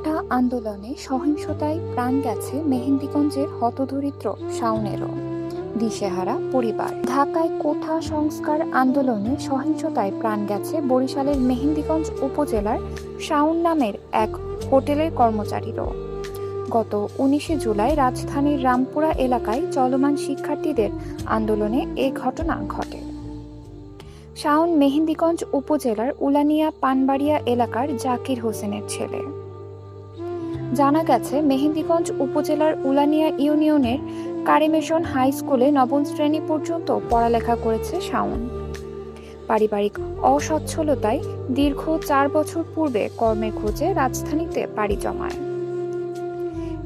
কোটা আন্দোলনে সহিংসতায় প্রাণ গেছে মেহেন্দিগঞ্জের হতদরিদ্র শাওনেরও। দিশেহারা পরিবার। ঢাকায় কোঠা সংস্কার আন্দোলনে সহিংসতায় প্রাণ গেছে বরিশালের মেহেন্দিগঞ্জ উপজেলার শাওন নামের এক হোটেলের কর্মচারীরও। গত ১৯ জুলাই রাজধানীর রামপুরা এলাকায় চলমান শিক্ষার্থীদের আন্দোলনে এ ঘটনা ঘটে। শাওন মেহেন্দিগঞ্জ উপজেলার উলানিয়া পানবাড়িয়া এলাকার জাকির হোসেনের ছেলে। জানা গেছে, মেহেন্দিগঞ্জ উপজেলার উলানিয়া ইউনিয়নের কারিমেশন হাই স্কুলে নবম শ্রেণী পর্যন্ত পড়ালেখা করেছে শাওন। পারিবারিক অসচ্ছলতায় দীর্ঘ ৪ বছর পূর্বে কর্মের খোঁজে রাজধানীতে পাড়ি জমায়।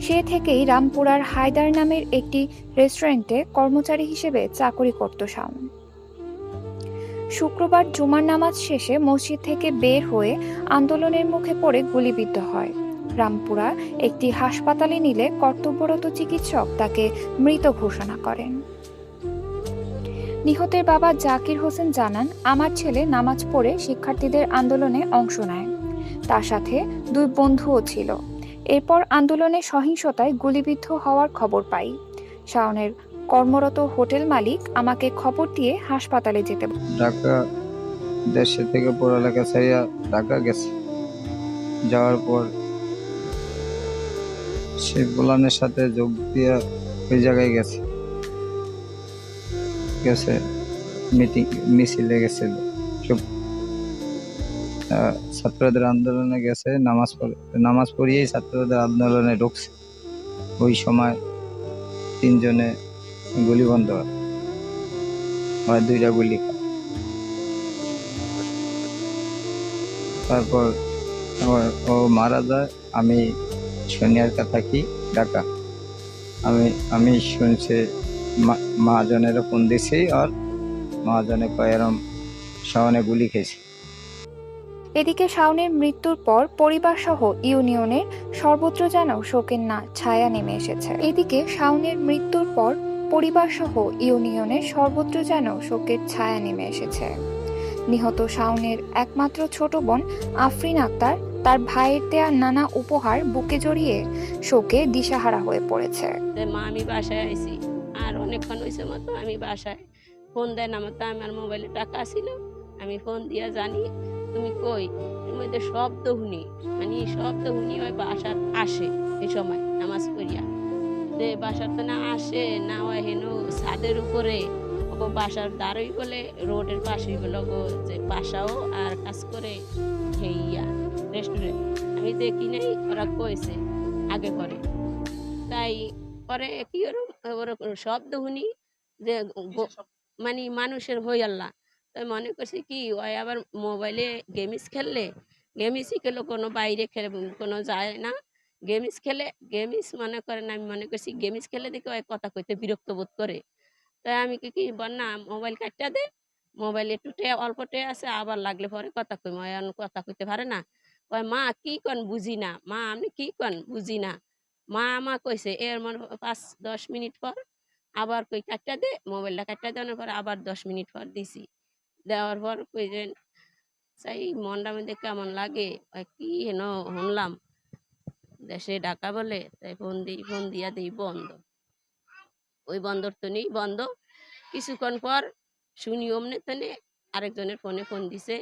সে থেকেই রামপুরার হায়দার নামের একটি রেস্টুরেন্টে কর্মচারী হিসেবে চাকরি করত শাওন। শুক্রবার জুমার নামাজ শেষে মসজিদ থেকে বের হয়ে আন্দোলনের মুখে পড়ে গুলিবিদ্ধ হয়। রামপুরা একটি হাসপাতালে নিলে কর্তব্যরত চিকিৎসক তাকে মৃত ঘোষণা করেন। নিহতের বাবা জাকির হোসেন জানান, আমার ছেলে নামাজ পড়ে শিক্ষার্থীদের আন্দোলনে অংশ নেয়। তার সাথে ২ বন্ধুও ছিল। এরপর আন্দোলনে সহিংসতায় গুলিবিদ্ধ হওয়ার খবর পাই। শাওনের কর্মরত হোটেল মালিক আমাকে খবর দিয়ে হাসপাতালে যেতে ঢাকা দেশে থেকে পড়ালেখা ছাড়িয়া ঢাকা গেছে। যাওয়ার পর সে গোলানের সাথে যোগ দিয়া ওই জায়গায় গেছে মিছিলে গেছিল। সব ছাত্রদের আন্দোলনে গেছে, নামাজ পড়িয়েই ছাত্রদের আন্দোলনে ঢুকছে। ওই সময় ৩ জনে গুলি বন্ধ হয়, 2টা গুলি। তারপর ও মারা যায়। আমি শনিয়ারকা থাকি ঢাকা। আমি শুনছি মহাজনের ফোন দিছি, আর মহাজনে কয় এরম শাওনে গুলি খেয়েছে। এদিকে শাওনের মৃত্যুর পর পরিবার সহ ইউনিয়নের সর্বত্র যেন শোকের ছায়া নেমে এসেছে। এদিকে শাওনের মৃত্যুর পর পরিবার সহ ইউনিয়নের সর্বত্র যেন শোকের ছায়া নেমে এসেছে। নিহত শাওনের একমাত্র ছোট বোন আফরিন আক্তার তার ভাইয়ের দেয়া নানা উপহার বুকে জড়িয়ে শোকে দিশাহারা হয়ে পড়েছে। মা আমি বাসায় আইছি, আর অনেকক্ষণ হয়েছে মতো আমি বাসায়। ফোন দেয় না মতো, আমার মোবাইলে টাকা ছিল, আমি ফোন দিয়া জানি তুমি কই। এর মধ্যে শব্দ শুনি, মানে শব্দ শুনি ওই বাসার আসে। এই সময় নামাজ পড়িয়া যে বাসার তো না আসে না, ওই হেন ছাদের উপরে বাসার দ্বারই বলে রোডের পাশেই বলে যে বাসাও আর কাজ করে হেইয়া রেস্টুরেন্ট। আমি দেখি নাই, ওরা কয়েছে আগে পরে। তাই পরে কি ওরকম শব্দ শুনি যে মানে মানুষের হই আল্লাহ। তাই মনে করছি কি ওই আবার মোবাইলে গেমস খেললে, গেমসই খেলো, কোনো বাইরে খেলে কোনো যায় না। গেমস খেলে, গেমস মনে করেন, আমি মনে করছি গেমস খেলে দেখে ওই কথা কইতে বিরক্ত বোধ করে। তাই আমি কি বল না, মোবাইল কাটটা দে, মোবাইলে একটু অল্প আছে, আবার লাগলে পরে কথা কই। কথা কইতে পারে না, কয় মা কি কন বুঝি না, মা আমি কি কন বুঝি না। মা আমা কইছে এর মনে ৫-১০ মিনিট পর আবার কই কাটটা দে, মোবাইলটা কাটটা দেওয়ার পর আবার ১০ মিনিট পর দিছি। দেওয়ার পর কই যে চাই মনটা মধ্যে কেমন লাগে, কি হেন শুনলাম দেশে ডাকা বলে। তাই ফোন দিয়া দিই বন্ধ। ওই বন্দর তো নেই বন্ধ। কিছুক্ষণ পর শুনি অমনে তনে আরেকজনের ফোনে ফোন দিছে,